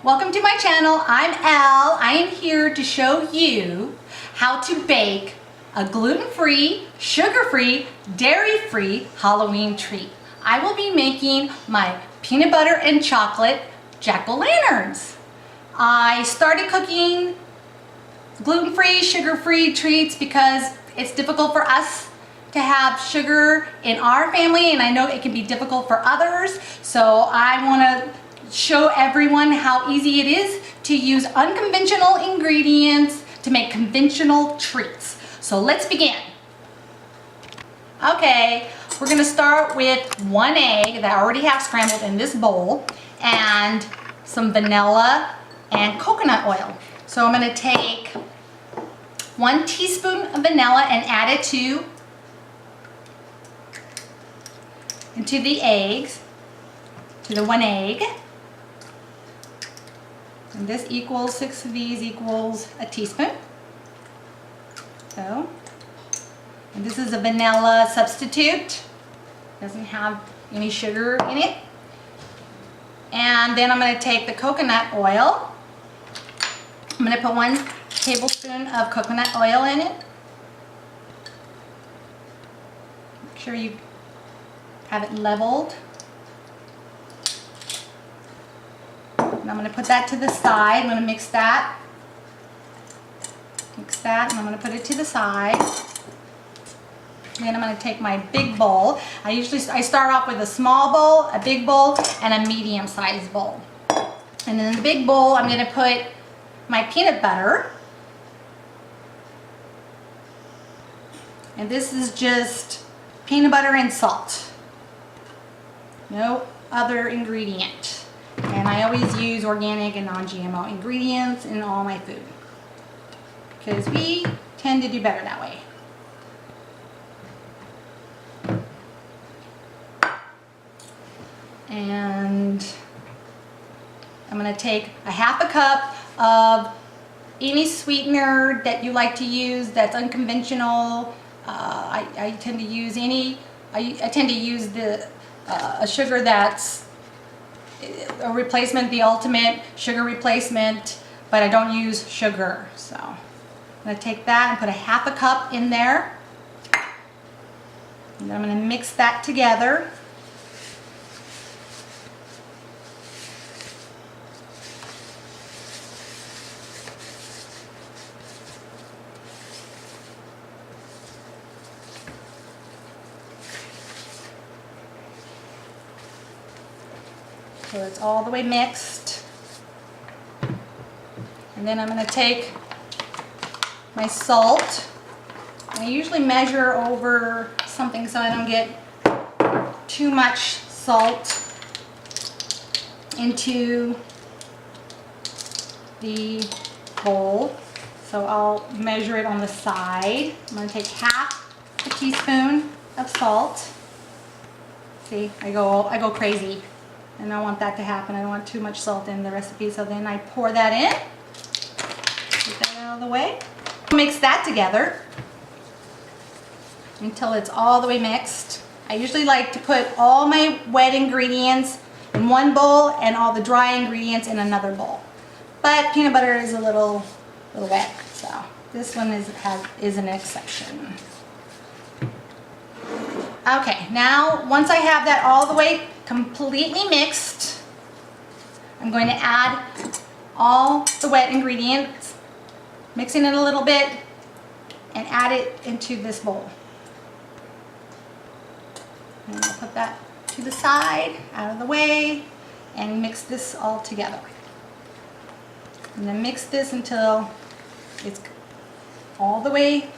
Welcome to my channel. I'm Elle. I am here to show you how to bake a gluten-free, sugar-free, dairy-free Halloween treat. I will be making my peanut butter and chocolate jack-o'-lanterns. I started cooking gluten-free, sugar-free treats because it's difficult for us to have sugar in our family, and I know it can be difficult for others. So I want to show everyone how easy it is to use unconventional ingredients to make conventional treats. So let's begin. Okay, we're going to start with 1 egg that I already have scrambled in this bowl and some vanilla and coconut oil. So I'm going to take 1 teaspoon of vanilla and add it into the eggs, to the 1 egg. And this equals 6 of these equals a teaspoon. So, and this is a vanilla substitute. Doesn't have any sugar in it. And then I'm going to take the coconut oil. I'm going to put 1 tablespoon of coconut oil in it. Make sure you have it leveled. And I'm going to put that to the side. I'm going to mix that, and I'm going to put it to the side. Then I'm going to take my big bowl. I start off with a small bowl, a big bowl, and a medium-sized bowl. And then in the big bowl, I'm going to put my peanut butter. And this is just peanut butter and salt. No other ingredient. And I always use organic and non-GMO ingredients in all my food, because we tend to do better that way. And I'm going to take a half a cup of any sweetener that you like to use that's unconventional. I tend to use a sugar that's a replacement, the ultimate sugar replacement, but I don't use sugar. So I'm going to take that and put a half a cup in there. And then I'm going to mix that together. So it's all the way mixed. And then I'm going to take my salt. I usually measure over something so I don't get too much salt into the bowl. So I'll measure it on the side. I'm going to take half a teaspoon of salt. See, I go crazy. And I don't want that to happen. I don't want too much salt in the recipe. So then I pour that in. Get that out of the way. Mix that together until it's all the way mixed. I usually like to put all my wet ingredients in one bowl and all the dry ingredients in another bowl. But peanut butter is a little wet, so this one is an exception. Okay, now once I have that all the way completely mixed, I'm going to add all the wet ingredients, mixing it a little bit, and add it into this bowl. And I'll put that to the side, out of the way, and mix this all together. And then mix this until it's all the way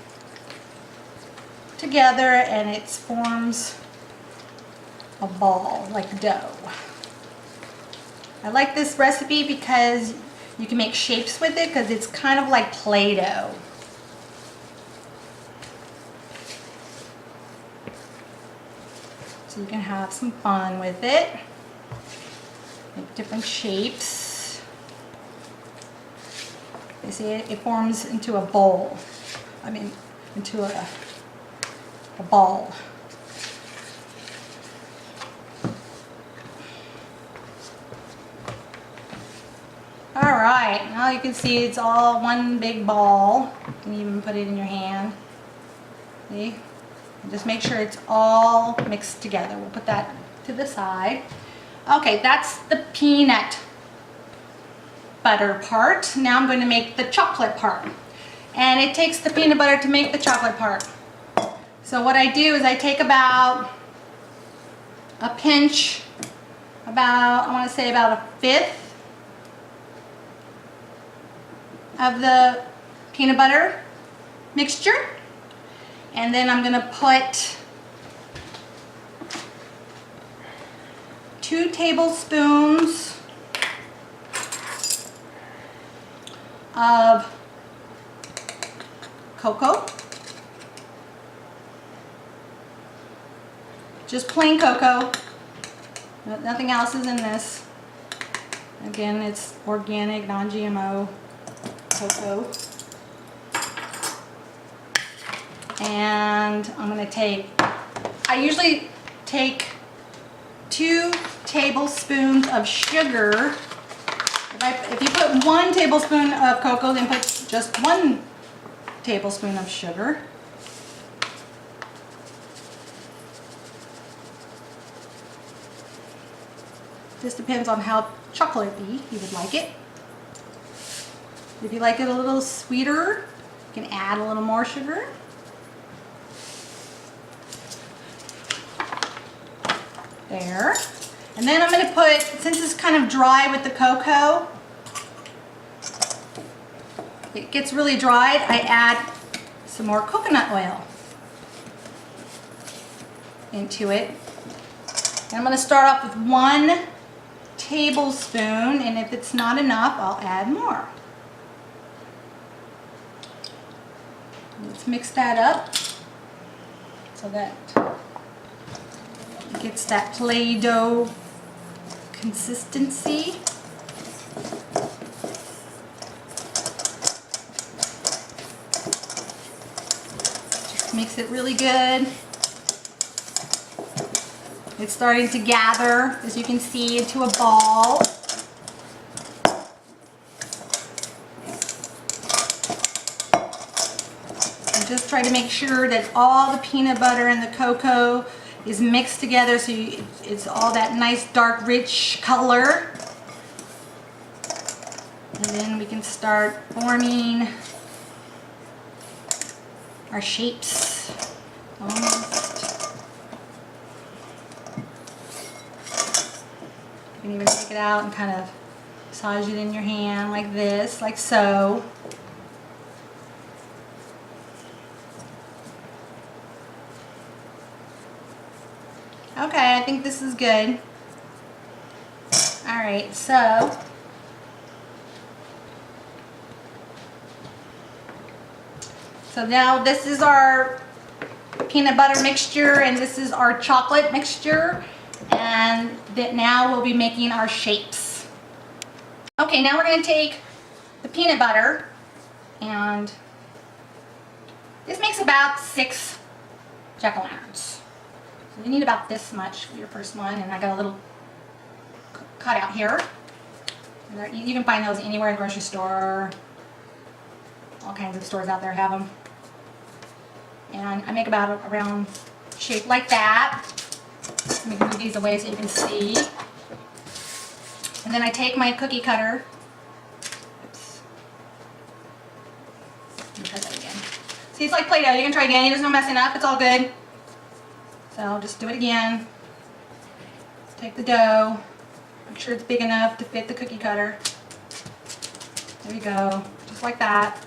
together and it forms a ball like dough. I like this recipe because you can make shapes with it, because it's kind of like Play-Doh. So you can have some fun with it. Make different shapes. You see it forms into a bowl. I mean, into a ball. right, now you can see it's all one big ball. You can even put it in your hand. See? And just make sure it's all mixed together. We'll put that to the side. Okay, that's the peanut butter part. Now I'm going to make the chocolate part. And it takes the peanut butter to make the chocolate part. So what I do is I take about a pinch, about, I want to say about a fifth of the peanut butter mixture. And then I'm going to put 2 tablespoons of cocoa. Just plain cocoa. Nothing else is in this. Again, it's organic, non-GMO cocoa. And I'm going to take, I usually take 2 tablespoons of sugar. If you put 1 tablespoon of cocoa, then put just 1 tablespoon of sugar. This depends on how chocolatey you would like it. If you like it a little sweeter, you can add a little more sugar. There. And then I'm going to put, since it's kind of dry with the cocoa, it gets really dried, I add some more coconut oil into it. And I'm going to start off with 1 tablespoon, and if it's not enough, I'll add more. Let's mix that up so that it gets that Play-Doh consistency. Just mix it really good. It's starting to gather, as you can see, into a ball. And just try to make sure that all the peanut butter and the cocoa is mixed together so it's all that nice dark rich color. And then we can start forming our shapes. Almost. You can even take it out and kind of massage it in your hand like this, like so. Okay, I think this is good. Alright, so now this is our peanut butter mixture and this is our chocolate mixture, and that now we'll be making our shapes. Okay, now we're going to take the peanut butter, and this makes about 6 jack-o'-lanterns. So you need about this much for your first one, and I got a little cutout here. You can find those anywhere in the grocery store. All kinds of stores out there have them. And I make about a round shape like that. Let me move these away so you can see. And then I take my cookie cutter. Oops. Let me try that again. See, it's like Play-Doh. You can try again. There's no messing up. It's all good. So just do it again. Take the dough. Make sure it's big enough to fit the cookie cutter. There you go. Just like that.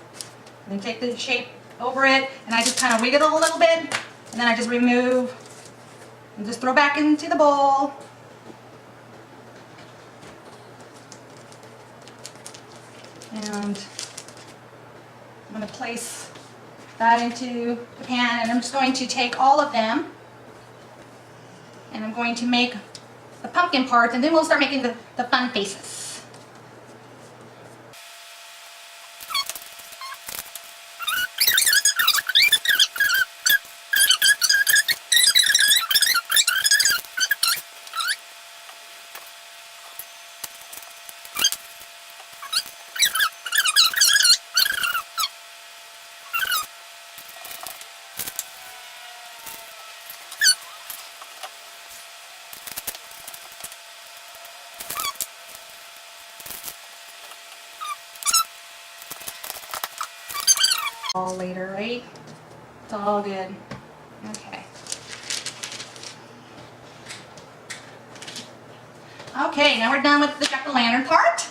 And then take the shape over it, and I just kind of wiggle it a little bit, and then I just remove and just throw back into the bowl. And I'm going to place that into the pan, and I'm just going to take all of them, and I'm going to make the pumpkin parts, and then we'll start making the fun faces. all later, right? It's all good. Okay. Okay, now we're done with the jack-o'-lantern part.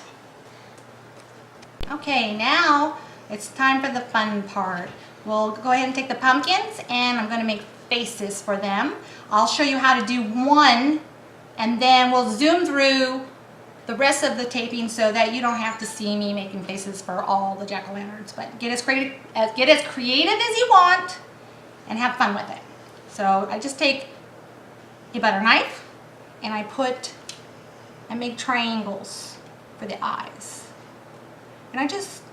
Okay, now it's time for the fun part. We'll go ahead and take the pumpkins and I'm going to make faces for them. I'll show you how to do one and then we'll zoom through the rest of the taping so that you don't have to see me making faces for all the jack-o'-lanterns. But get as creative as you want and have fun with it. So I just take a butter knife and I make triangles for the eyes. And I just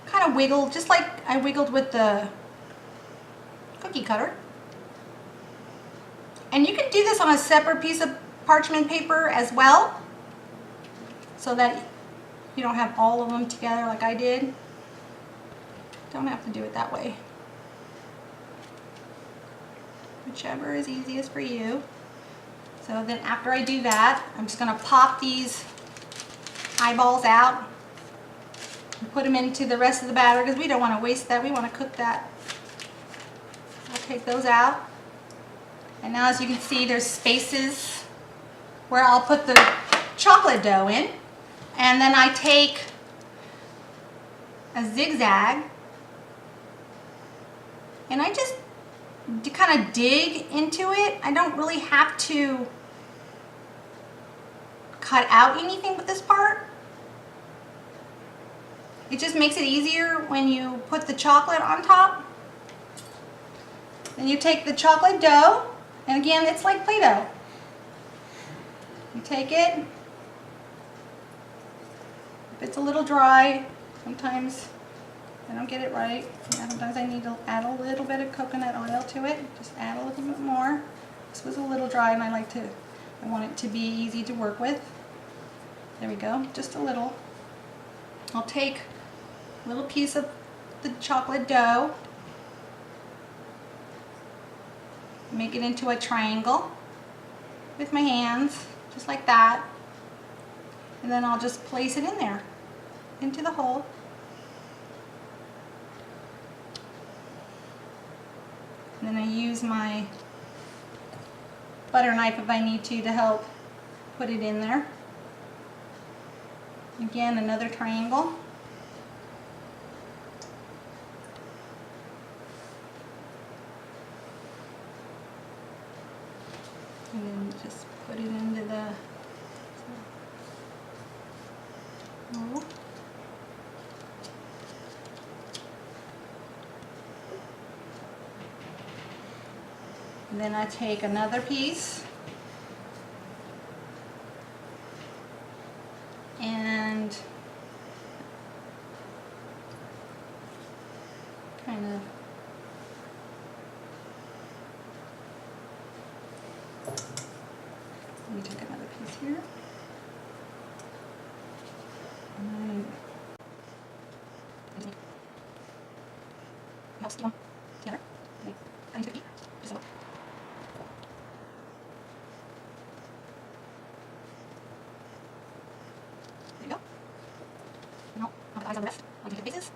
kind of wiggle, just like I wiggled with the cookie cutter. And you can do this on a separate piece of parchment paper as well, so that you don't have all of them together like I did. Don't have to do it that way. Whichever is easiest for you. So then after I do that, I'm just going to pop these eyeballs out and put them into the rest of the batter because we don't want to waste that. We want to cook that. I'll take those out. And now as you can see, there's spaces where I'll put the chocolate dough in. And then I take a zigzag and I just kind of dig into it. I don't really have to cut out anything with this part. It just makes it easier when you put the chocolate on top. Then you take the chocolate dough, and again, it's like Play-Doh. You take it. If it's a little dry, sometimes I don't get it right. Sometimes I need to add a little bit of coconut oil to it. Just add a little bit more. This was a little dry and I want it to be easy to work with. There we go, just a little. I'll take a little piece of the chocolate dough, make it into a triangle with my hands, just like that. And then I'll just place it in there, into the hole. And then I use my butter knife if I need to help put it in there. Again, another triangle. And then just put it into the hole. And then I take another piece and kind of let me take another piece here. And helps them together. I need to eat. Just a there you go. Now, I'll put the eyes on the rest. I'll do the faces.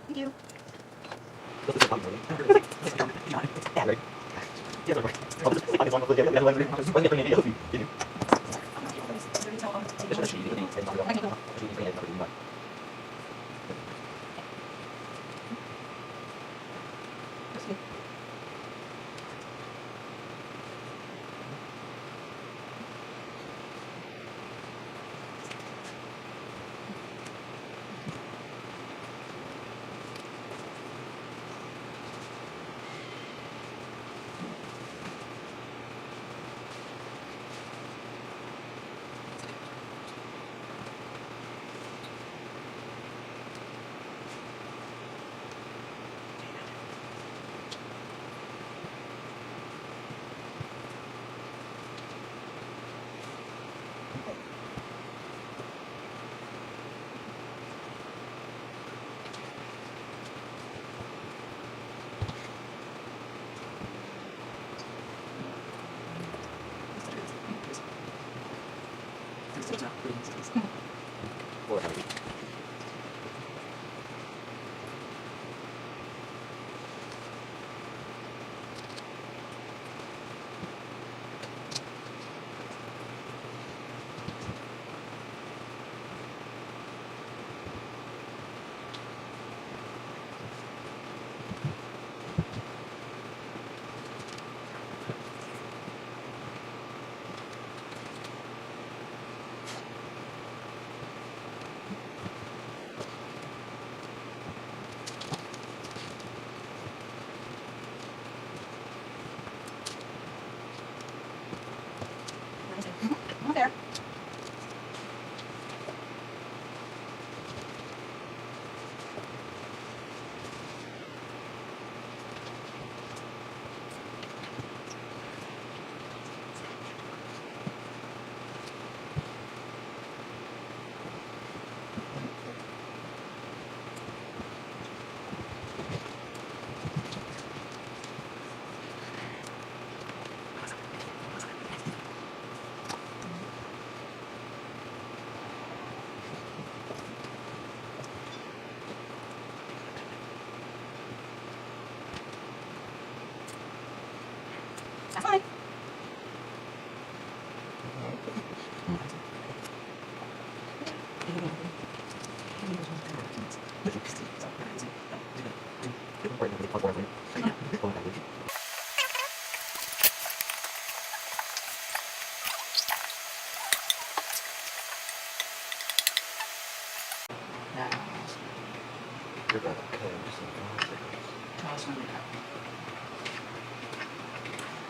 Thank you.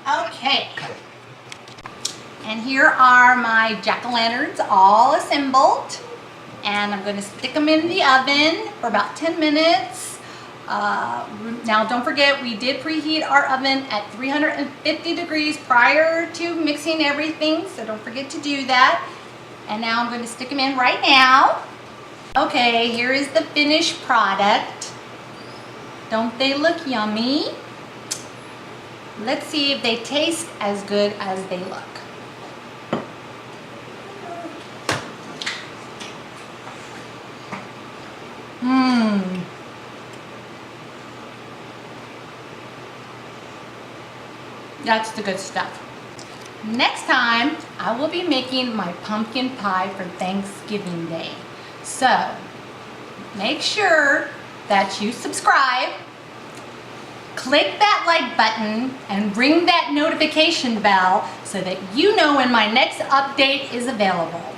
Okay. And here are my jack-o'-lanterns all assembled. And I'm going to stick them in the oven for about 10 minutes. Now don't forget, we did preheat our oven at 350 degrees prior to mixing everything, so don't forget to do that. And now I'm going to stick them in right now. Okay, here is the finished product. Don't they look yummy? Let's see if they taste as good as they look. That's the good stuff. Next time, I will be making my pumpkin pie for Thanksgiving Day. So, make sure that you subscribe, click that like button, and ring that notification bell so that you know when my next update is available.